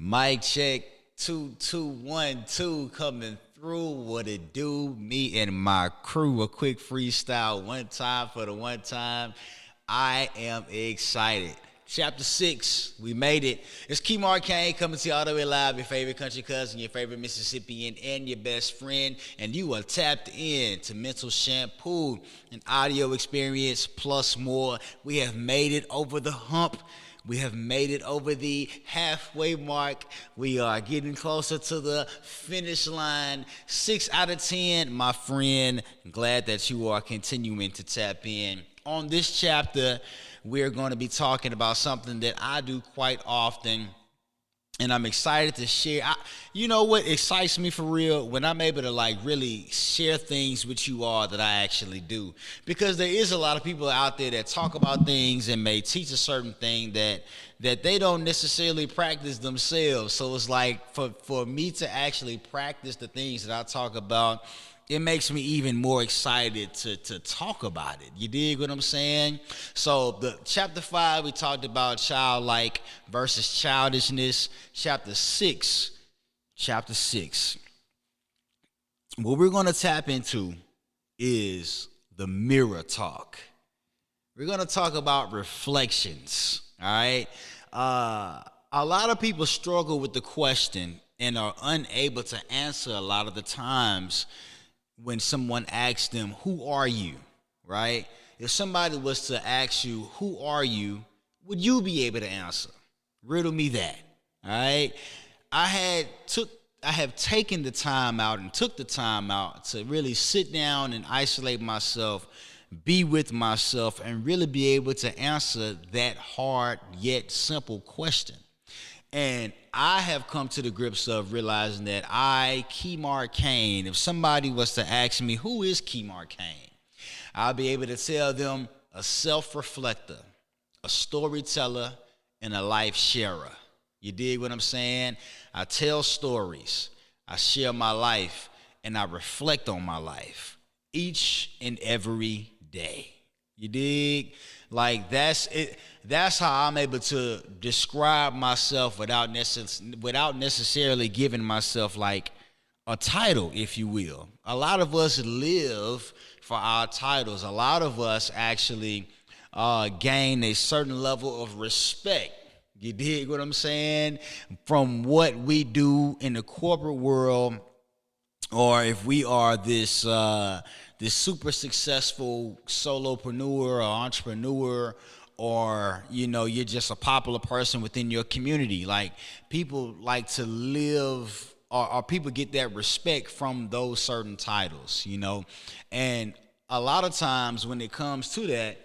Mic check 2212 coming through. What it do? Me and my crew. A quick freestyle. One time for the one time. I am excited. Chapter 6, we made it. It's Keem Arcane coming to you all the way live. Your favorite country cousin, your favorite Mississippian, and your best friend. And you are tapped in to Mental Shampoo, an audio experience plus more. We have made it over the hump. We have made it over the halfway mark. We are getting closer to the finish line. 6 out of 10, my friend. I'm glad that you are continuing to tap in. On this chapter, we're going to be talking about something that I do quite often, and I'm excited to share. You know what excites me for real? When I'm able to really share things with you all that I actually do. Because there is a lot of people out there that talk about things and may teach a certain thing that they don't necessarily practice themselves. So it's like for me to actually practice the things that I talk about, it makes me even more excited to talk about it. You dig what I'm saying? So the chapter 5, we talked about childlike versus childishness. Chapter 6, what we're going to tap into is the mirror talk. We're going to talk about reflections, all right? A lot of people struggle with the question and are unable to answer a lot of the times when someone asks them, who are you, right? If somebody was to ask you, who are you, would you be able to answer? Riddle me that, all right? I have taken the time out and took the time out to really sit down and isolate myself, be with myself, and really be able to answer that hard yet simple question. And I have come to the grips of realizing that Keem Arcane, if somebody was to ask me, who is Keem Arcane? I'll be able to tell them a self-reflector, a storyteller, and a life sharer. You dig what I'm saying? I tell stories, I share my life, and I reflect on my life each and every day. You dig? That's it. That's how I'm able to describe myself without necessarily giving myself a title, if you will. A lot of us live for our titles. A lot of us actually gain a certain level of respect. You dig what I'm saying? From what we do in the corporate world, or if we are this super successful solopreneur or entrepreneur, or you're just a popular person within your community. People like to live, or people get that respect from those certain titles, and a lot of times when it comes to that,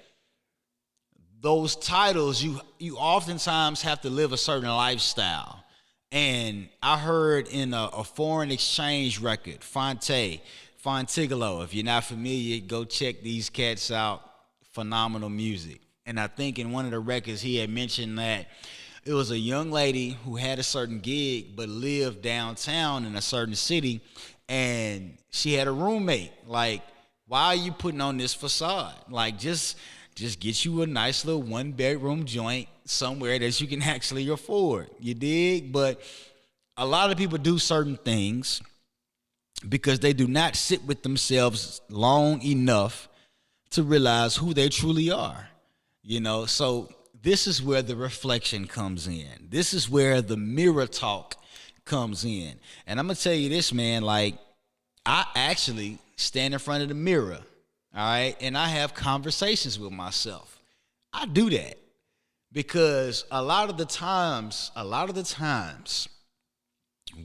those titles, you oftentimes have to live a certain lifestyle. And I heard in a foreign exchange record, Fontigolo, if you're not familiar, go check these cats out. Phenomenal music. And I think in one of the records he had mentioned that it was a young lady who had a certain gig but lived downtown in a certain city, and she had a roommate. Why are you putting on this facade? Just get you a nice little 1-bedroom joint somewhere that you can actually afford. You dig? But a lot of people do certain things because they do not sit with themselves long enough to realize who they truly are. So this is where the reflection comes in. This is where the mirror talk comes in. And I'm going to tell you this, man, I actually stand in front of the mirror, all right, and I have conversations with myself. I do that because a lot of the times,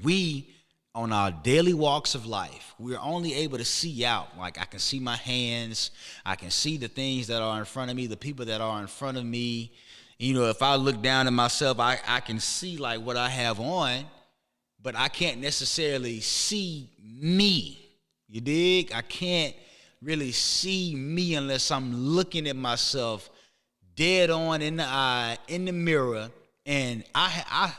we, on our daily walks of life, we're only able to see out. I can see my hands. I can see the things that are in front of me, the people that are in front of me. If I look down at myself, I can see what I have on, but I can't necessarily see me. You dig? I can't really see me unless I'm looking at myself dead on in the eye, in the mirror, and I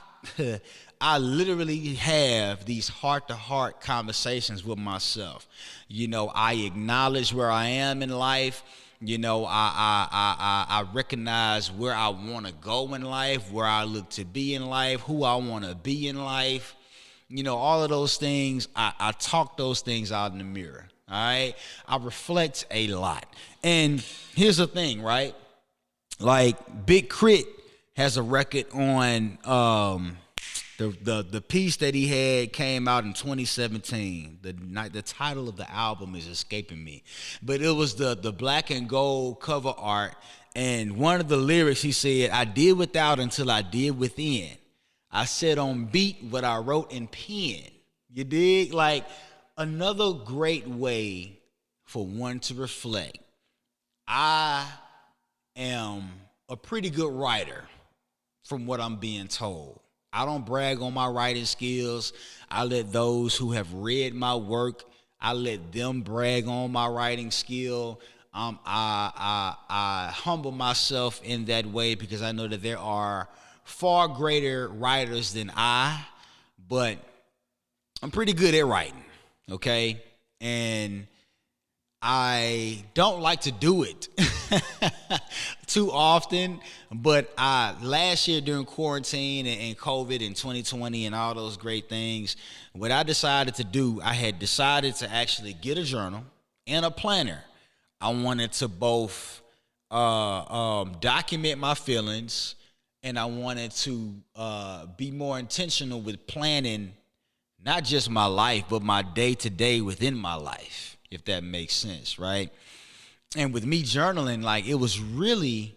literally have these heart-to-heart conversations with myself. I acknowledge where I am in life. You know, I recognize where I want to go in life, where I look to be in life, who I want to be in life. You know, all of those things, I talk those things out in the mirror. All right. I reflect a lot. And here's the thing, right? Like Big Crit has a record on the piece that he had came out in 2017. The title of the album is escaping me, but it was the black and gold cover art. And one of the lyrics, he said, "I did without until I did within. I said on beat what I wrote in pen." You dig? Like another great way for one to reflect. I am a pretty good writer from what I'm being told. I don't brag on my writing skills. I let those who have read my work, I let them brag on my writing skill. I humble myself in that way because I know that there are far greater writers than I, but I'm pretty good at writing, okay? And I don't like to do it too often, but last year during quarantine and COVID and 2020 and all those great things, what I decided to do, I had decided to actually get a journal and a planner. I wanted to both document my feelings, and I wanted to be more intentional with planning not just my life, but my day-to-day within my life, if that makes sense, right? And with me journaling, like it was really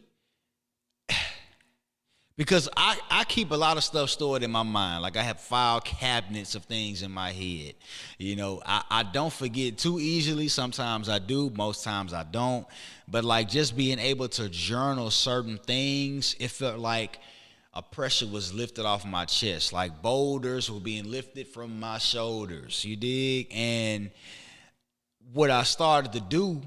because I keep a lot of stuff stored in my mind. Like I have file cabinets of things in my head. You know, I don't forget too easily. Sometimes I do, most times I don't. But like just being able to journal certain things, it felt like a pressure was lifted off my chest. Like boulders were being lifted from my shoulders. You dig? And what I started to do,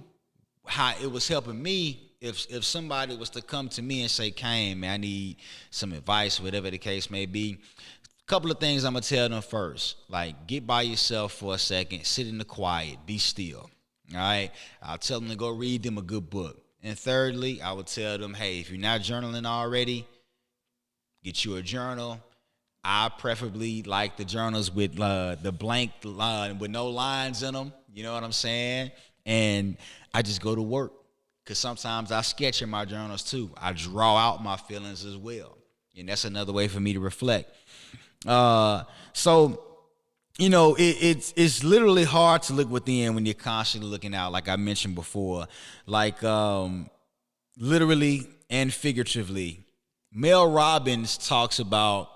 how it was helping me, if somebody was to come to me and say, "Kane, man, I need some advice," whatever the case may be, a couple of things I'm gonna tell them first. Like, get by yourself for a second, sit in the quiet, be still. All right. I'll tell them to go read them a good book. And thirdly, I would tell them, hey, if you're not journaling already, get you a journal. I preferably like the journals with the blank line with no lines in them. You know what I'm saying? And I just go to work because sometimes I sketch in my journals too. I draw out my feelings as well, and that's another way for me to reflect. So you know, it's literally hard to look within when you're constantly looking out. Like I mentioned before, like literally and figuratively. Mel Robbins talks about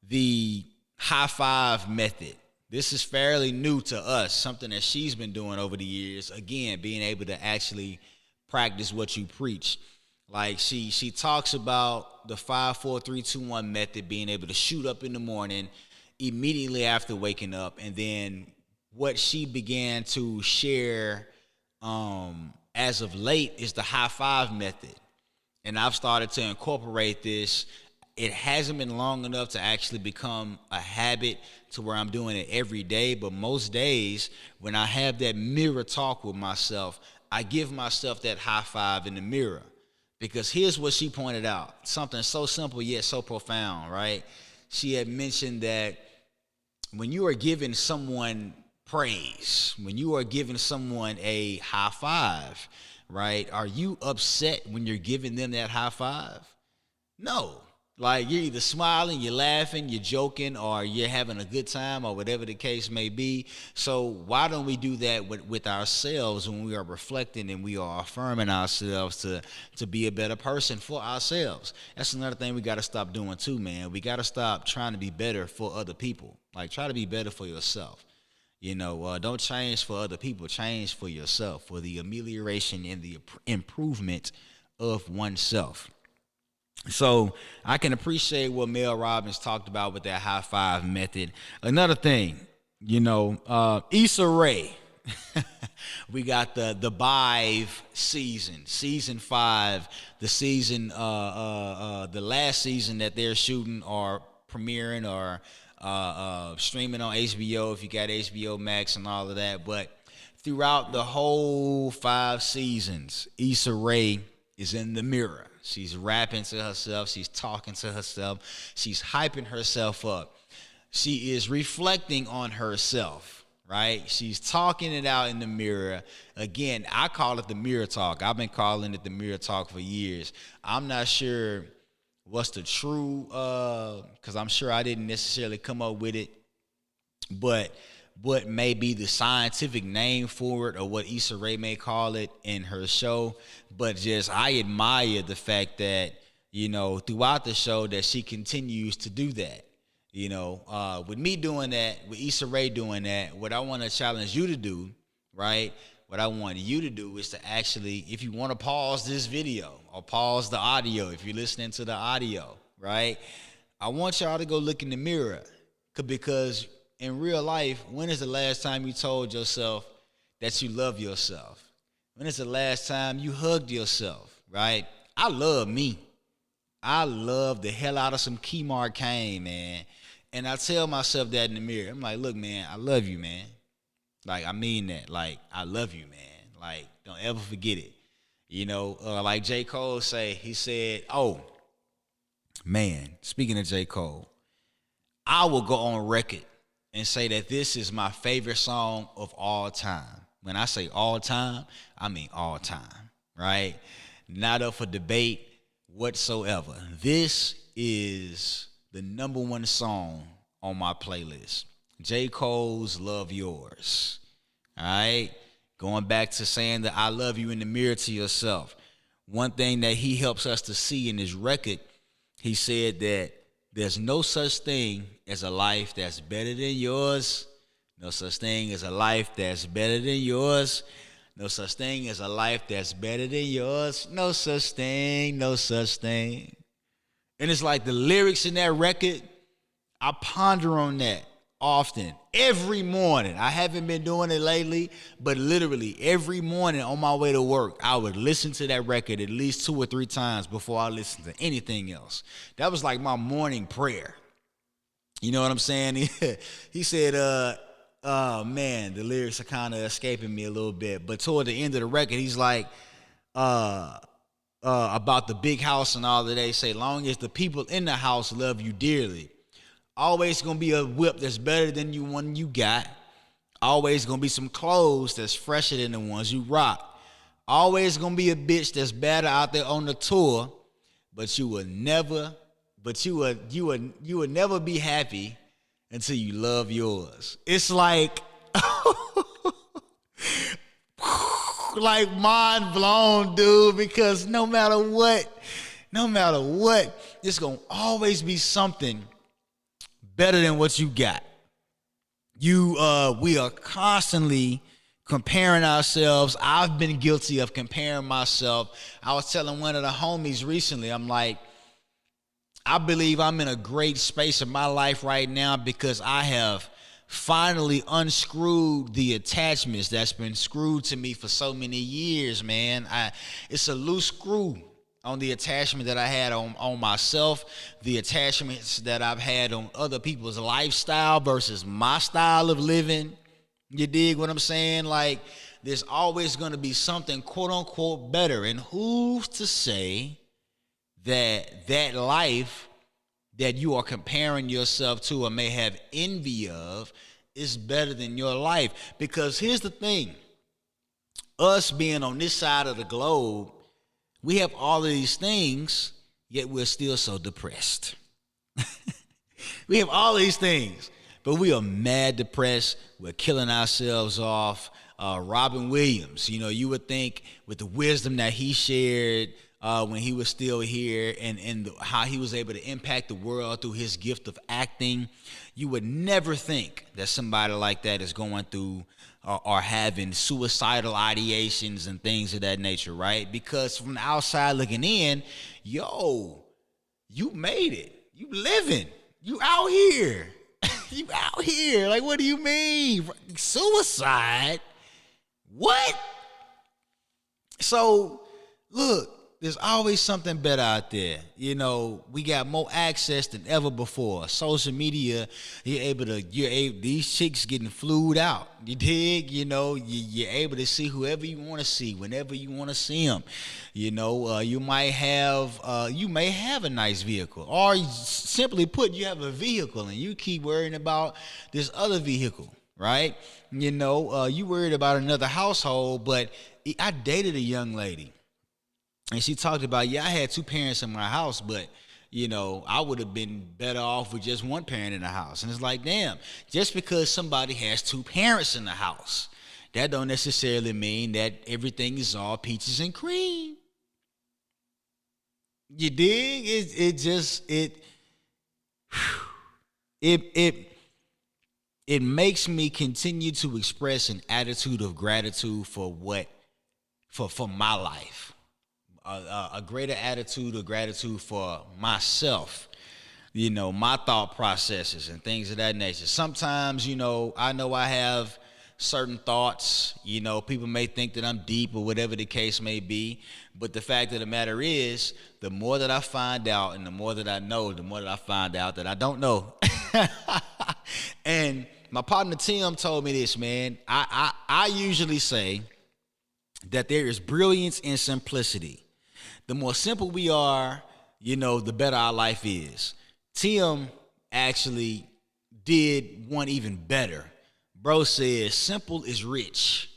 the high five method. This is fairly new to us, something that she's been doing over the years. Again, being able to actually practice what you preach. Like she talks about the 5, 4, 3, 2, 1 method, being able to shoot up in the morning immediately after waking up. And then what she began to share as of late is the high five method. And I've started to incorporate this. It hasn't been long enough to actually become a habit to where I'm doing it every day. But most days when I have that mirror talk with myself, I give myself that high five in the mirror. Because here's what she pointed out. Something so simple yet so profound, right? She had mentioned that when you are giving someone praise, when you are giving someone a high five, right? Are you upset when you're giving them that high five? No. Like you're either smiling, you're laughing, you're joking, or you're having a good time, or whatever the case may be. So why don't we do that with ourselves when we are reflecting and we are affirming ourselves to be a better person for ourselves? That's another thing we got to stop doing too, man. We got to stop trying to be better for other people. Like try to be better for yourself. You know, don't change for other people. Change for yourself, for the amelioration and the improvement of oneself. So I can appreciate what Mel Robbins talked about with that high five method. Another thing, you know, Issa Rae. We got the Bive season 5, the season, the last season that they're shooting or premiering or streaming on HBO if you got HBO Max and all of that. But throughout the whole 5 seasons, Issa Rae is in the mirror. She's rapping to herself. She's talking to herself. She's hyping herself up. She is reflecting on herself, right? She's talking it out in the mirror. Again, I call it the mirror talk. I've been calling it the mirror talk for years. I'm not sure what's the true, because I'm sure I didn't necessarily come up with it, but what may be the scientific name for it or what Issa Rae may call it in her show. But just I admire the fact that, throughout the show that she continues to do that. With me doing that, with Issa Rae doing that, what I want to challenge you to do, right? What I want you to do is to actually, if you want to pause this video or pause the audio, if you're listening to the audio, right? I want y'all to go look in the mirror because in real life, when is the last time you told yourself that you love yourself? When is the last time you hugged yourself, right? I love me. I love the hell out of some Key Marcaine, man. And I tell myself that in the mirror. I'm like, look, man, I love you, man. Like, I mean that. Like, I love you, man. Like, don't ever forget it. Like J. Cole he said, oh, man, speaking of J. Cole, I will go on record and say that this is my favorite song of all time. When I say all time, I mean all time, right? Not up for debate whatsoever. This is the number one song on my playlist. J. Cole's Love Yours. All right? Going back to saying that I love you in the mirror to yourself. One thing that he helps us to see in his record, he said that there's no such thing as a life that's better than yours. No such thing as a life that's better than yours. No such thing as a life that's better than yours. No such thing, no such thing. And it's like the lyrics in that record, I ponder on that often. Every morning. I haven't been doing it lately, but literally every morning on my way to work, I would listen to that record at least 2 or 3 times before I listened to anything else. That was like my morning prayer. You know what I'm saying? He said, man, the lyrics are kind of escaping me a little bit. But toward the end of the record, he's like, about the big house and all that. They say, long as the people in the house love you dearly, always gonna be a whip that's better than you one you got. Always gonna be some clothes that's fresher than the ones you rock. Always gonna be a bitch that's better out there on the tour, but you will never be happy until you love yours. It's like like mind blown, dude, because no matter what, it's gonna always be something better than what you got. We are constantly comparing ourselves. I've been guilty of comparing myself. I was telling one of the homies recently, I'm like, I believe I'm in a great space in my life right now because I have finally unscrewed the attachments that's been screwed to me for so many years, man. It's a loose screw on the attachment that I had on myself, the attachments that I've had on other people's lifestyle versus my style of living. You dig what I'm saying? Like, there's always going to be something quote unquote better. And who's to say that life that you are comparing yourself to or may have envy of is better than your life? Because here's the thing, us being on this side of the globe, we have all of these things, yet we're still so depressed. We have all of these things, but we are mad depressed. We're killing ourselves off. Robin Williams, you would think with the wisdom that he shared when he was still here and how he was able to impact the world through his gift of acting, you would never think that somebody like that is going through or having suicidal ideations and things of that nature, right? Because from the outside looking in, you made it. You living. You out here. You out here. Like, what do you mean? Suicide? What? So, look, there's always something better out there. We got more access than ever before. Social media, these chicks getting flued out. You dig? You're able to see whoever you want to see, whenever you want to see them. You may have a nice vehicle, or simply put, you have a vehicle and you keep worrying about this other vehicle, right? You worried about another household, but I dated a young lady. And she talked about, I had two parents in my house, but, I would have been better off with just one parent in the house. And it's like, damn, just because somebody has two parents in the house, that don't necessarily mean that everything is all peaches and cream. You dig? It makes me continue to express an attitude of gratitude for my life. A greater attitude of gratitude for myself, my thought processes and things of that nature. Sometimes, I know I have certain thoughts, people may think that I'm deep or whatever the case may be, but the fact of the matter is, the more that I find out and the more that I know, the more that I find out that I don't know. And my partner Tim told me this, man. I usually say that there is brilliance in simplicity. The more simple we are, the better our life is. Tim actually did one even better. Bro says simple is rich.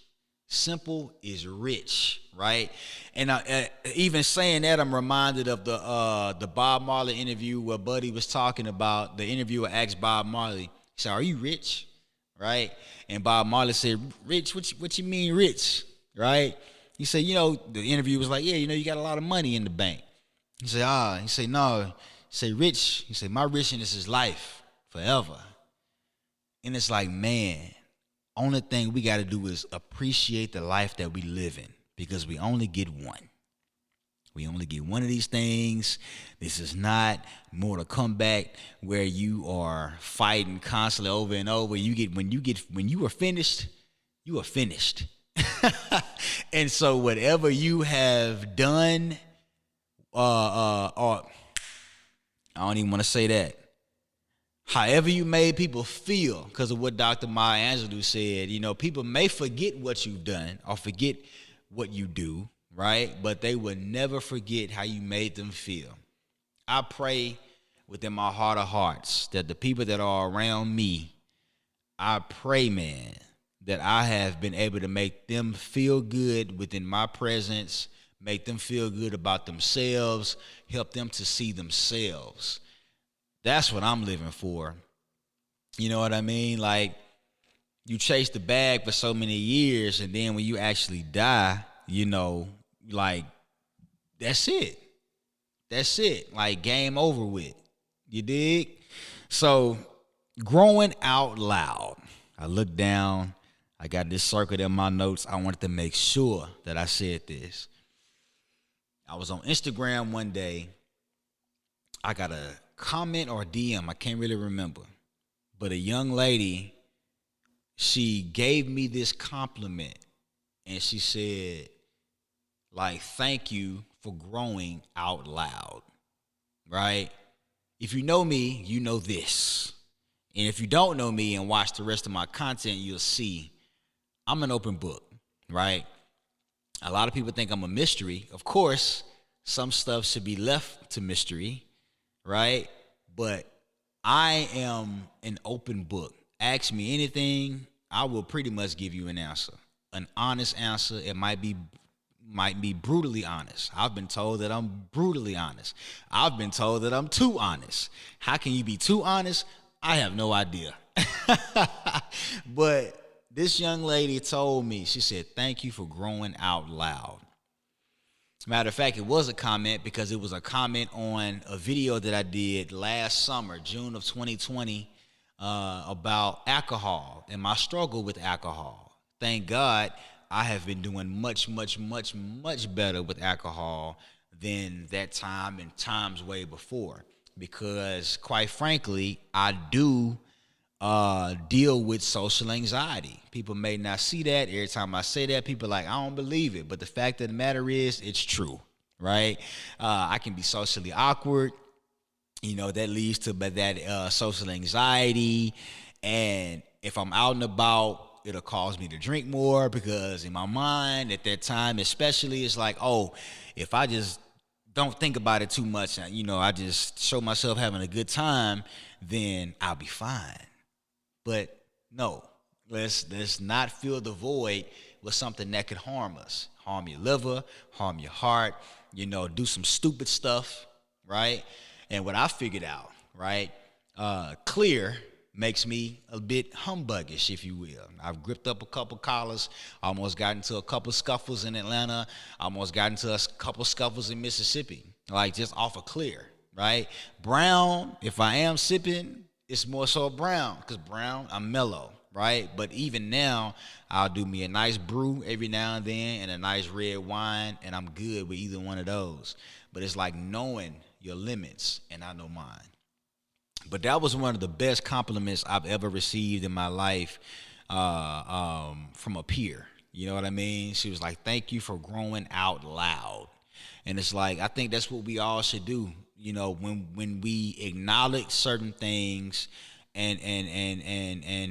Simple is rich, right? And even saying that, I'm reminded of the Bob Marley interview where Buddy was talking about, the interviewer asked Bob Marley, he said, "Are you rich?" Right? And Bob Marley said, "Rich? What you mean rich?" Right? He said, the interview was like, you got a lot of money in the bank. He said, he said, no. He said, rich. He said, my richness is life forever. And it's like, man, only thing we got to do is appreciate the life that we live in, because we only get one. We only get one of these things. This is not Mortal Kombat where you are fighting constantly over and over. When you are finished, you are finished. And so whatever you have done, or I don't even want to say that, however you made people feel, because of what Dr. Maya Angelou said, people may forget what you've done or forget what you do, right? But they will never forget how you made them feel. I pray within my heart of hearts that the people that are around me, I pray, man, that I have been able to make them feel good within my presence, make them feel good about themselves, help them to see themselves. That's what I'm living for. You know what I mean? Like, you chase the bag for so many years, and then when you actually die, like, that's it. That's it. Like, game over with. You dig? So, growing out loud. I look down. I got this circled in my notes. I wanted to make sure that I said this. I was on Instagram one day. I got a comment or a DM. I can't really remember. But a young lady, she gave me this compliment. And she said, like, thank you for growing out loud. Right? If you know me, you know this. And if you don't know me and watch the rest of my content, you'll see I'm an open book, right? A lot of people think I'm a mystery. Of course, some stuff should be left to mystery, right? But I am an open book. Ask me anything, I will pretty much give you an answer. An honest answer. It might be brutally honest. I've been told that I'm brutally honest. I've been told that I'm too honest. How can you be too honest? I have no idea. But this young lady told me, she said, thank you for growing out loud. Matter of fact, it was a comment because it was a comment on a video that I did last summer, June of 2020, about alcohol and my struggle with alcohol. Thank God I have been doing much, much, much, much better with alcohol than that time and times way before. Because, quite frankly, I do deal with social anxiety. People may not see that. Every time I say that, people are like, I don't believe it. But the fact of the matter is, it's true. right? I can be socially awkward. That leads to that social anxiety. And if I'm out and about, it'll cause me to drink more because in my mind at that time, especially, it's like, oh, if I just don't think about it too much, I just show myself having a good time, then I'll be fine. But no, let's not fill the void with something that could harm us, harm your liver, harm your heart. Do some stupid stuff, right? And what I figured out, right? Clear makes me a bit humbuggish, if you will. I've gripped up a couple collars, almost got into a couple scuffles in Atlanta, almost got into a couple scuffles in Mississippi, like just off of clear, right? Brown, if I am sipping, it's more so brown, because brown, I'm mellow, right? But even now, I'll do me a nice brew every now and then and a nice red wine, and I'm good with either one of those. But it's like knowing your limits, and I know mine. But that was one of the best compliments I've ever received in my life from a peer. You know what I mean? She was like, "Thank you for growing out loud." And it's like, I think that's what we all should do. When we acknowledge certain things and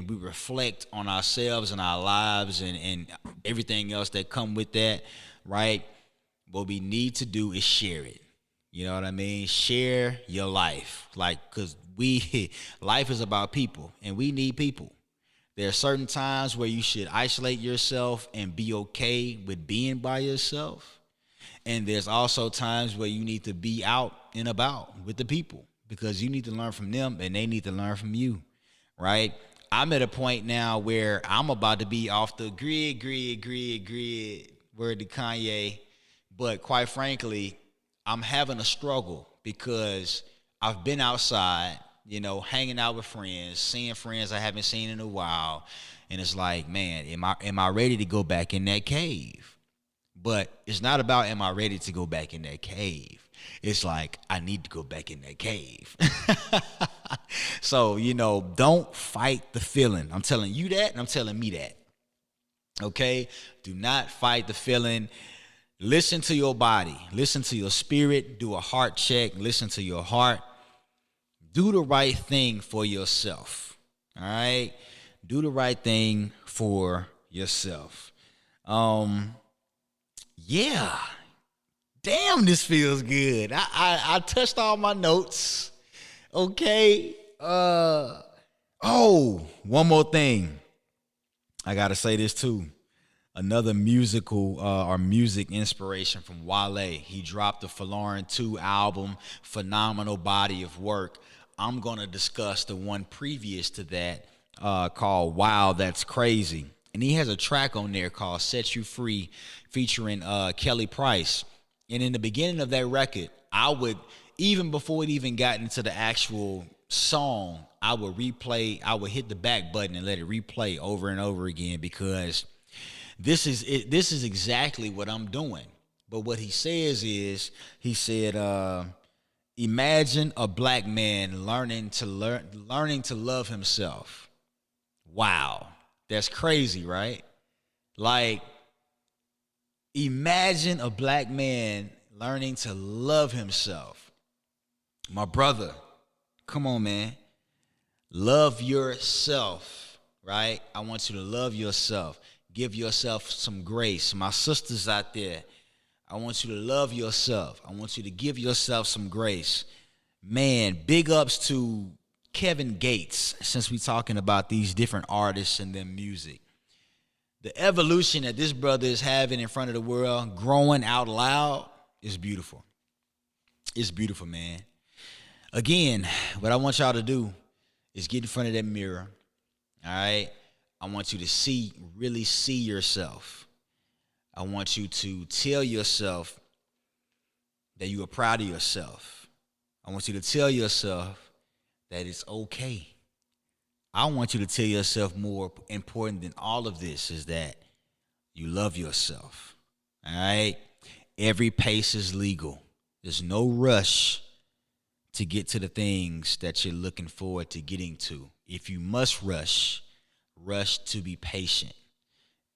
we reflect on ourselves and our lives and everything else that come with that, right? What we need to do is share it. You know what I mean? Share your life. Because life is about people, and we need people. There are certain times where you should isolate yourself and be okay with being by yourself. And there's also times where you need to be out and about with the people because you need to learn from them and they need to learn from you, right? I'm at a point now where I'm about to be off the grid, word to Kanye. But quite frankly, I'm having a struggle because I've been outside, hanging out with friends, seeing friends I haven't seen in a while. And it's like, man, am I ready to go back in that cave? But it's not about am I ready to go back in that cave. It's like I need to go back in that cave. So, don't fight the feeling. I'm telling you that, and I'm telling me that. Okay? Do not fight the feeling. Listen to your body. Listen to your spirit. Do a heart check. Listen to your heart. Do the right thing for yourself. All right? Do the right thing for yourself. Yeah. Damn, this feels good. I touched all my notes. Okay. One more thing. I gotta say this too. Another musical or music inspiration from Wale. He dropped the Forlorn 2 album, phenomenal body of work. I'm gonna discuss the one previous to that called Wow, That's Crazy. And he has a track on there called Set You Free featuring Kelly Price. And in the beginning of that record, I would, even before it even got into the actual song, I would hit the back button and let it replay over and over again because this is it. This is exactly what I'm doing. But what he says is, he said, imagine a black man learning to love himself. Wow. That's crazy, right? Like, imagine a black man learning to love himself. My brother, come on, man. Love yourself, right? I want you to love yourself. Give yourself some grace. My sisters out there, I want you to love yourself. I want you to give yourself some grace. Man, big ups to Kevin Gates, since we're talking about these different artists and their music. The evolution that this brother is having in front of the world, growing out loud, is beautiful. It's beautiful, man. Again, what I want y'all to do is get in front of that mirror, all right? I want you to really see yourself. I want you to tell yourself that you are proud of yourself. I want you to tell yourself that it's okay. I want you to tell yourself, more important than all of this, is that you love yourself. All right? Every pace is legal. There's no rush to get to the things that you're looking forward to getting to. If you must rush to be patient.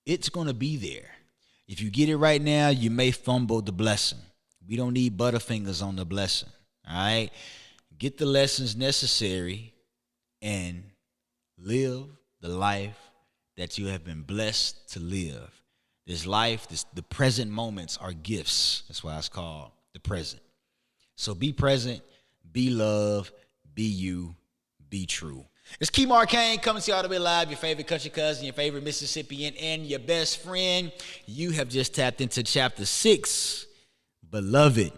It's going to be there. If you get it right now, you may fumble the blessing. We don't need butterfingers on the blessing. All right. Get the lessons necessary and live the life that you have been blessed to live. This life, the present moments are gifts. That's why it's called the present. So be present, be love, be you, be true. It's Key Marcane coming to y'all to be live, your favorite country cousin, your favorite Mississippian, and your best friend. You have just tapped into chapter 6, beloved,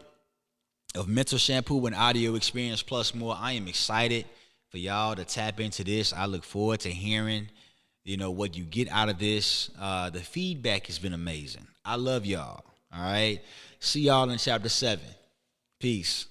of Mental Shampoo and Audio Experience Plus More. I am excited for y'all to tap into this. I look forward to hearing, what you get out of this. The feedback has been amazing. I love y'all. All right. See y'all in chapter 7. Peace.